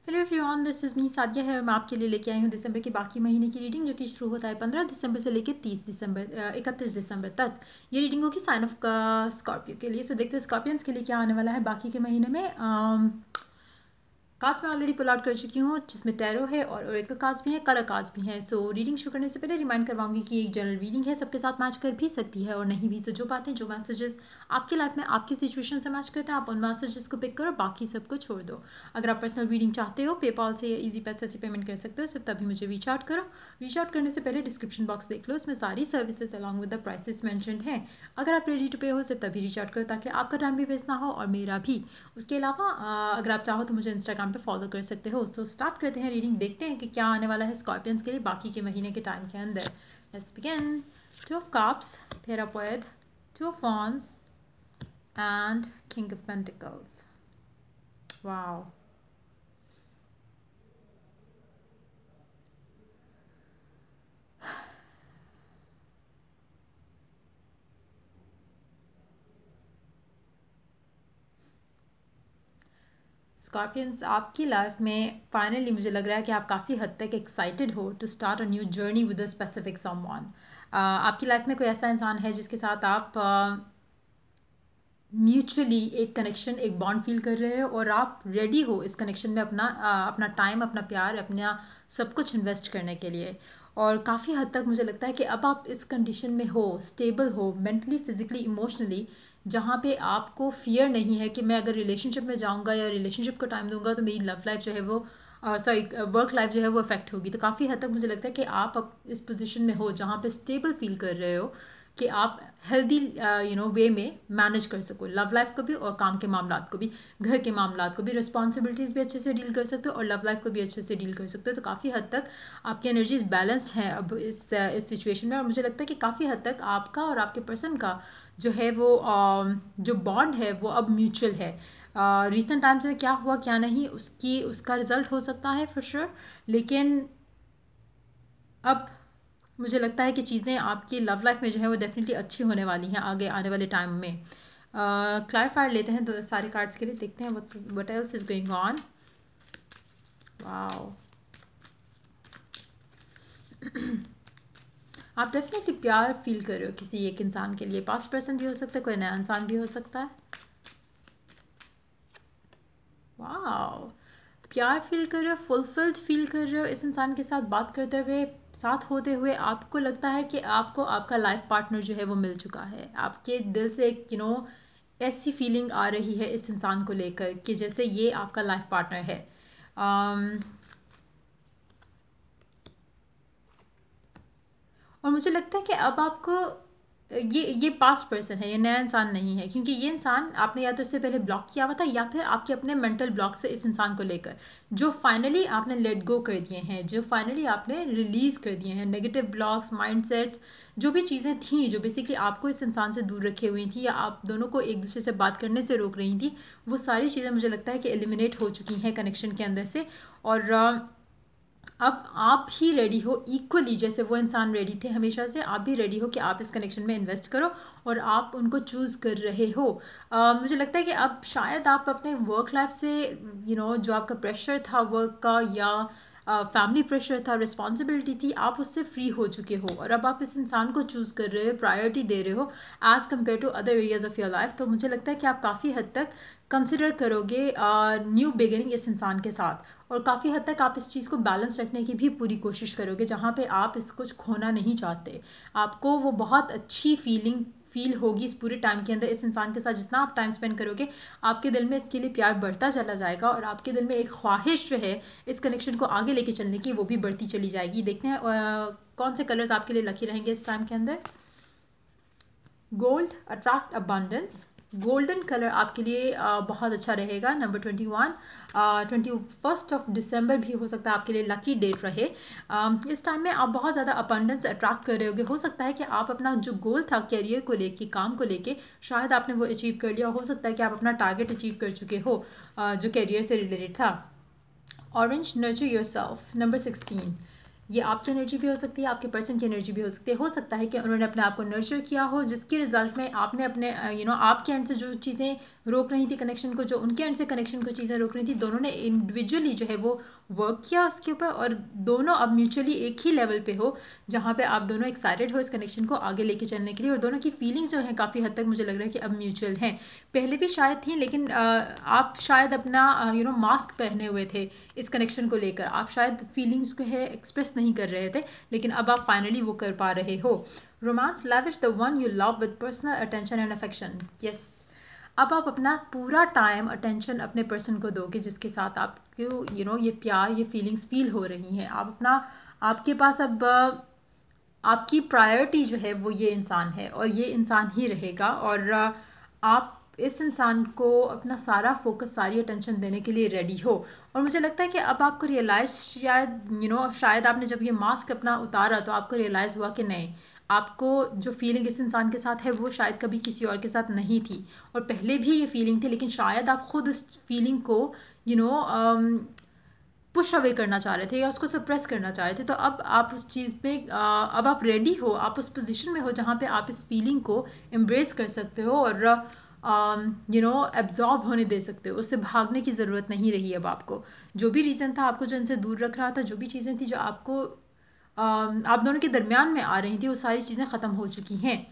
Hello everyone, this is me Sadia है और मैं आपके लिए लेके आई हूँ दिसंबर के बाकी महीने की रीडिंग, जो कि शुरू होता है 15 दिसंबर से लेके 31 दिसंबर तक। ये रीडिंग होगी साइन ऑफ का स्कॉर्पियो के लिए। सो देखते हैं स्कॉर्पियंस के लिए क्या आने वाला है बाकी के महीने में। कार्ड्स मैं ऑलरेडी पुल आउट कर चुकी हूँ, जिसमें टैरो है और ओरेकल कार्ड्स भी हैं, कलर कार्ड्स भी हैं। सो रीडिंग शुरू करने से पहले रिमाइंड करवाऊंगी कि एक जनरल रीडिंग है, सबके साथ मैच कर भी सकती है और नहीं भी। सो जो बातें, जो मैसेजेस आपकी लाइफ में आपकी सिचुएशन से मैच करते हैं, आप उन मैसेजेस को पिक करो, बाकी सबको छोड़ दो। अगर आप पर्सनल रीडिंग चाहते हो, पेपाल से या ईजी पैसे से पेमेंट कर सकते हो, सिर्फ तभी मुझे रीच आउट करो। रीच आउट करने से पहले डिस्क्रिप्शन बॉक्स देख लो, इसमें सारी services along with the prices mentioned हैं। अगर आप रेडी टू पे हो, सिर्फ तभी रीच आउट करो ताकि आपका टाइम भी वेस्ट ना हो और मेरा भी। उसके अलावा अगर आप चाहो तो मुझे इंस्टाग्राम पे फॉलो कर सकते हो। सो स्टार्ट करते हैं रीडिंग, देखते हैं कि क्या आने वाला है स्कॉर्पियंस के लिए बाकी के महीने के टाइम के अंदर। Let's begin. Two of cups pair up with two of wands and king of pentacles. Wow. Scorpions, आपकी लाइफ में फाइनली मुझे लग रहा है कि आप काफ़ी हद तक एक्साइटेड हो to start a new journey with a specific someone. आपकी लाइफ में कोई ऐसा इंसान है जिसके साथ आप म्यूचुअली एक कनेक्शन, एक बॉन्ड फील कर रहे हो और आप रेडी हो इस कनेक्शन में अपना टाइम, अपना प्यार, अपना सब कुछ इन्वेस्ट करने के लिए। और काफ़ी हद तक मुझे लगता है कि अब आप इस कंडीशन में हो, स्टेबल हो मेंटली, फिजिकली, इमोशनली, जहाँ पे आपको फियर नहीं है कि मैं अगर रिलेशनशिप में जाऊँगा या रिलेशनशिप को टाइम दूंगा तो मेरी लव लाइफ जो है वो वर्क लाइफ जो है वो अफेक्ट होगी। तो काफ़ी हद तक मुझे लगता है कि आप अब इस पोजीशन में हो जहाँ पे स्टेबल फील कर रहे हो कि आप हेल्दी वे में मैनेज कर सको लव लाइफ को भी और काम के मामलात को भी, घर के मामलात को भी, रिस्पॉन्सिबिलिटीज़ भी अच्छे से डील कर सकते हो और लव लाइफ को भी अच्छे से डील कर सकते हो। तो काफ़ी हद तक आपकी एनर्जीज बैलेंस्ड हैं अब इस सिचुएशन में। और मुझे लगता है कि काफ़ी हद तक आपका और आपके पर्सन का जो है वो जो बॉन्ड है वो अब म्यूचुअल है। रिसेंट टाइम्स में क्या हुआ क्या नहीं उसका रिजल्ट हो सकता है फॉर श्योर, लेकिन अब मुझे लगता है कि चीज़ें आपकी लव लाइफ में जो है वो डेफिनेटली अच्छी होने वाली हैं आगे आने वाले टाइम में। क्लैरिफायर लेते हैं तो सारे कार्ड्स के लिए, देखते हैं what else is going on. Wow. आप डेफिनेटली प्यार फील कर रहे हो किसी एक इंसान के लिए, पास्ट पर्सन भी हो सकता है, कोई नया इंसान भी हो सकता है। वाओ, प्यार फील कर रहे हो, फुलफिल्ड फील कर रहे हो इस इंसान के साथ बात करते हुए, साथ होते हुए। आपको लगता है कि आपको आपका लाइफ पार्टनर जो है वो मिल चुका है। आपके दिल से एक ऐसी फीलिंग आ रही है इस इंसान को लेकर कि जैसे ये आपका लाइफ पार्टनर है। और मुझे लगता है कि अब आपको ये पास्ट पर्सन है, ये नया इंसान नहीं है, क्योंकि ये इंसान आपने या तो इससे पहले ब्लॉक किया हुआ था या फिर आपके अपने मेंटल ब्लॉक से इस इंसान को लेकर जो फाइनली आपने लेट गो कर दिए हैं, जो फाइनली आपने रिलीज़ कर दिए हैं। नेगेटिव ब्लॉक्स, माइंडसेट, जो भी चीज़ें थी जो बेसिकली आपको इस इंसान से दूर रखे हुई थी या आप दोनों को एक दूसरे से बात करने से रोक रही थी, वो सारी चीज़ें मुझे लगता है कि एलिमिनेट हो चुकी हैं कनेक्शन के अंदर से। और अब आप ही रेडी हो इक्वली, जैसे वो इंसान रेडी थे हमेशा से, आप भी रेडी हो कि आप इस कनेक्शन में इन्वेस्ट करो और आप उनको चूज़ कर रहे हो। मुझे लगता है कि अब शायद आप अपने वर्क लाइफ से जो आपका प्रेशर था वर्क का या फैमिली प्रेशर था, रिस्पॉन्सिबिलिटी थी, आप उससे फ्री हो चुके हो और अब आप इस इंसान को चूज़ कर रहे हो, प्रायोरिटी दे रहे हो as compare to other areas of your life. तो मुझे लगता है कि आप काफ़ी हद तक कंसिडर करोगे न्यू बिगिनिंग इस इंसान के साथ और काफ़ी हद तक आप इस चीज़ को बैलेंस रखने की भी पूरी कोशिश करोगे, जहाँ पे आप इसको खोना नहीं चाहते। आपको वो बहुत अच्छी फील होगी इस पूरे टाइम के अंदर इस इंसान के साथ। जितना आप टाइम स्पेंड करोगे आपके दिल में इसके लिए प्यार बढ़ता चला जाएगा और आपके दिल में एक ख्वाहिश जो है इस कनेक्शन को आगे लेके चलने की वो भी बढ़ती चली जाएगी। देखते हैं कौन से कलर्स आपके लिए लकी रहेंगे इस टाइम के अंदर। Gold attract abundance, golden colour आपके लिए बहुत अच्छा रहेगा। नंबर 21, 21 दिसंबर भी हो सकता है आपके लिए लकी डेट रहे। इस टाइम में आप बहुत ज़्यादा अबंडेंस अट्रैक्ट कर रहे होगे। हो सकता है कि आप अपना जो गोल था करियर को लेके, काम को लेके, शायद आपने वो अचीव कर लिया। हो सकता है कि आप अपना टारगेट अचीव कर चुके हो जो करियर से रिलेटेड था। ऑरेंज, नर्चर योरसेल्फ, नंबर 16, ये आपकी एनर्जी भी हो सकती है, आपके पर्सन की एनर्जी भी हो सकती है। हो सकता है कि उन्होंने अपने आप को नर्चर किया हो जिसके रिजल्ट में आपने अपने आपके एंड से जो चीज़ें रोक रही थी कनेक्शन को, जो उनके एंड से कनेक्शन को चीज़ें रोक रही थी, दोनों ने इंडिविजुअली जो है वो वर्क किया उसके ऊपर, और दोनों अब म्यूचुअली एक ही लेवल पे हो जहाँ पे आप दोनों एक्साइटेड हो इस कनेक्शन को आगे लेके चलने के लिए, और दोनों की फीलिंग्स जो हैं काफ़ी हद तक मुझे लग रहा है कि अब म्यूचुअल हैं। पहले भी शायद थी, लेकिन आप शायद अपना मास्क पहने हुए थे इस कनेक्शन को लेकर, आप शायद फीलिंग्स को है एक्सप्रेस नहीं कर रहे थे, लेकिन अब आप फाइनली वो कर पा रहे हो। Romance lavish the one you love with personal attention and affection. Yes. अब आप अपना पूरा टाइम अटेंशन अपने पर्सन को दोगे जिसके साथ आपको ये प्यार, ये फीलिंग्स फील हो रही हैं। आप अपना, आपके पास अब आपकी प्रायोरिटी जो है वो ये इंसान है और ये इंसान ही रहेगा, और आप इस इंसान को अपना सारा फोकस, सारी अटेंशन देने के लिए रेडी हो। और मुझे लगता है कि अब आपको रियलाइज़ शायद आपने जब ये मास्क अपना उतारा तो आपको रियलाइज़ हुआ कि नहीं, आपको जो फीलिंग इस इंसान के साथ है वो शायद कभी किसी और के साथ नहीं थी, और पहले भी ये फीलिंग थी, लेकिन शायद आप खुद उस फीलिंग को पुश अवे करना चाह रहे थे या उसको सप्रेस करना चाह रहे थे। तो अब आप उस चीज़ पे अब आप रेडी हो, आप उस पोजीशन में हो जहाँ पे आप इस फीलिंग को एम्ब्रेस कर सकते हो और एब्जॉर्ब होने दे सकते हो। उससे भागने की ज़रूरत नहीं रही अब आपको। जो भी रीज़न था आपको जो इनसे दूर रख रहा था, जो भी चीज़ें थी जो आपको आप दोनों के दरमियान में आ रही थी, वो सारी चीज़ें ख़त्म हो चुकी हैं।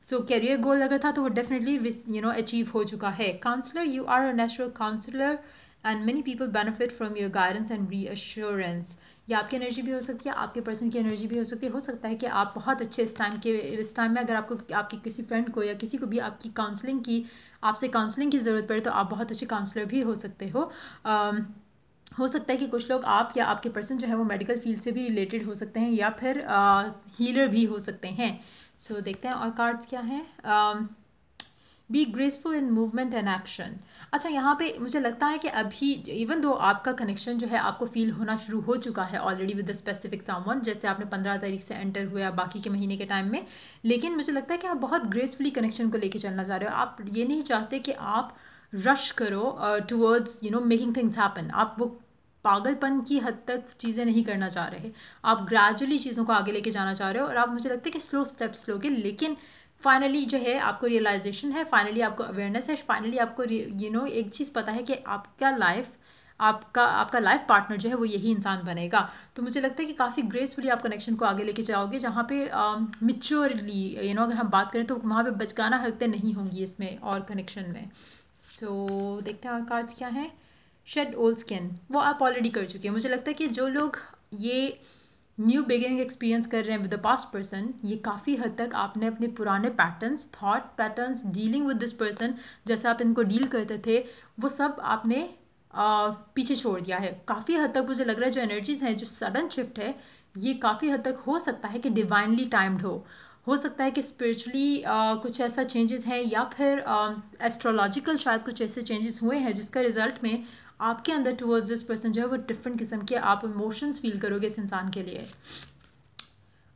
सो कैरियर गोल अगर था तो वो डेफिनेटली अचीव हो चुका है। Counsellor, you are a natural counsellor and many people benefit from your guidance and reassurance. ये आपकी एनर्जी भी हो सकती है, आपके पर्सन की एनर्जी भी हो सकती है। हो सकता है कि आप बहुत अच्छे इस टाइम में अगर आपको आपकी किसी फ्रेंड को या किसी को भी आपसे काउंसलिंग की ज़रूरत पड़े तो आप बहुत अच्छे काउंसलर भी हो सकते हो। हो सकता है कि कुछ लोग आप या आपके पर्सन जो है वो मेडिकल फील्ड से भी रिलेटेड हो सकते हैं या फिर हीलर भी हो सकते हैं। सो देखते हैं और कार्ड्स क्या हैं। Be graceful in movement and action. अच्छा, यहाँ पे मुझे लगता है कि अभी इवन दो आपका कनेक्शन जो है आपको फील होना शुरू हो चुका है already with the specific someone, जैसे आपने 15 तारीख से एंटर हुए आप बाकी के महीने के टाइम में, लेकिन मुझे लगता है कि आप बहुत ग्रेसफुली कनेक्शन को लेके चलना चाह रहे हो। आप ये नहीं चाहते कि आप रश करो टूवर्ड्स मेकिंग थिंग्स हैपन। आप वो पागलपन की हद तक चीज़ें नहीं करना चाह रहे, आप ग्रेजुअली चीज़ों को आगे लेके जाना चाह रहे हो, और आप मुझे लगता है कि स्लो स्टेप्स लोगे, लेकिन फाइनली जो है आपको रियलाइजेशन है, फाइनली आपको अवेयरनेस है, फाइनली आपको एक चीज़ पता है कि आपका लाइफ पार्टनर जो है वो यही इंसान बनेगा। तो मुझे लगता है कि काफ़ी ग्रेसफुली आप कनेक्शन को आगे लेके जाओगे, जहाँ पे मिच्योरली अगर हम बात करें तो वहाँ पे बचकाना हरकतें नहीं होंगी इसमें और कनेक्शन में। सो देखते हैं कार्ड्स क्या हैं। शेड ओल्ड स्किन, वो आप ऑलरेडी कर चुके हैं। मुझे लगता है कि जो लोग ये न्यू बिगिनिंग एक्सपीरियंस कर रहे हैं विद द पास्ट पर्सन, ये काफ़ी हद तक आपने अपने पुराने patterns, thought patterns, dealing with this person, जैसे आप इनको डील करते थे, वो सब आपने पीछे छोड़ दिया है। काफ़ी हद तक मुझे लग रहा है जो एनर्जीज़ हैं, जो सडन शिफ्ट है, ये काफ़ी हद तक हो सकता है कि डिवाइनली टाइम्ड हो सकता है कि स्पिरिचुअली कुछ ऐसा चेंजेस हैं, या फिर एस्ट्रोलॉजिकल शायद कुछ ऐसे चेंजेस हुए हैं जिसका रिजल्ट में आपके अंदर टुवर्ड्स दिस पर्सन जो है वो डिफरेंट किस्म के आप इमोशंस फील करोगे इस इंसान के लिए।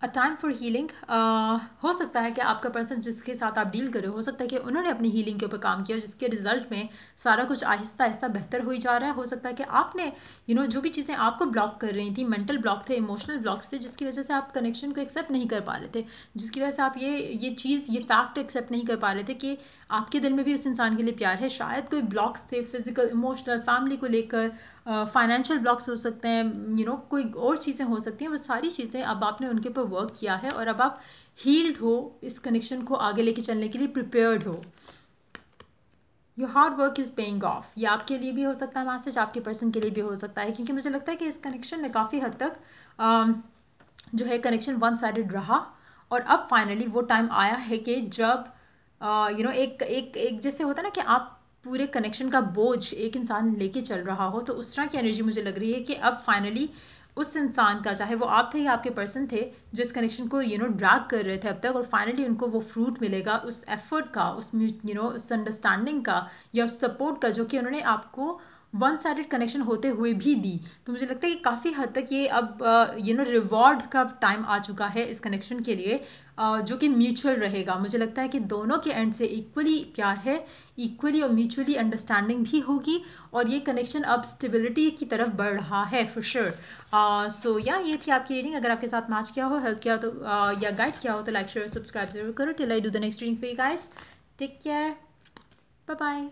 अ टाइम फॉर हीलिंग, हो सकता है कि आपका पर्सन जिसके साथ आप डील कर रहे हो सकता है कि उन्होंने अपनी हीलिंग के ऊपर काम किया, जिसके रिजल्ट में सारा कुछ आहिस्ता आहिस्ता बेहतर हो ही जा रहा है। हो सकता है कि आपने जो भी चीज़ें आपको ब्लॉक कर रही थी, मेंटल ब्लॉक थे, इमोशनल ब्लॉक्स थे, जिसकी वजह से आप कनेक्शन को एक्सेप्ट नहीं कर पा रहे थे, जिसकी वजह से आप ये फैक्ट एक्सेप्ट नहीं कर पा रहे थे कि आपके दिल में भी उस इंसान के लिए प्यार है। शायद कोई ब्लॉक्स थे, फिजिकल, इमोशनल, फैमिली को लेकर, फाइनेंशियल ब्लॉक्स हो सकते हैं, कोई और चीज़ें हो सकती हैं। वो सारी चीज़ें अब आपने उनके ऊपर वर्क किया है और अब आप हील्ड हो, इस कनेक्शन को आगे लेके चलने के लिए प्रिपेयर्ड हो। Your hard work is paying off, ये आपके लिए भी हो सकता है मैसेज, आपके पर्सन के लिए भी हो सकता है, क्योंकि मुझे लगता है कि इस कनेक्शन में काफ़ी हद तक जो है कनेक्शन वन साइडेड रहा, और अब फाइनली वो टाइम आया है कि जब एक जैसे होता है ना कि आप पूरे कनेक्शन का बोझ एक इंसान लेके चल रहा हो, तो उस तरह की एनर्जी मुझे लग रही है कि अब फाइनली उस इंसान का, चाहे वो आप थे या आपके पर्सन थे जो इस कनेक्शन को ड्रैग कर रहे थे अब तक, और फाइनली उनको वो फ्रूट मिलेगा उस एफर्ट का, उस अंडरस्टैंडिंग का या उस सपोर्ट का जो कि उन्होंने आपको वन साइडेड कनेक्शन होते हुए भी दी। तो मुझे लगता है कि काफ़ी हद तक ये अब रिवॉर्ड का टाइम आ चुका है इस कनेक्शन के लिए, जो कि म्यूचुअल रहेगा। मुझे लगता है कि दोनों के एंड से इक्वली प्यार है, इक्वली और म्यूचुअली अंडरस्टैंडिंग भी होगी, और ये कनेक्शन अब स्टेबिलिटी की तरफ बढ़ रहा है फॉर श्योर। सो ये थी आपकी रीडिंग। अगर आपके साथ मैच किया हो, हेल्प किया हो तो या गाइड किया हो तो लाइक शेयर सब्सक्राइब जरूर करो। Till I do the next reading for you guys, take care, bye bye.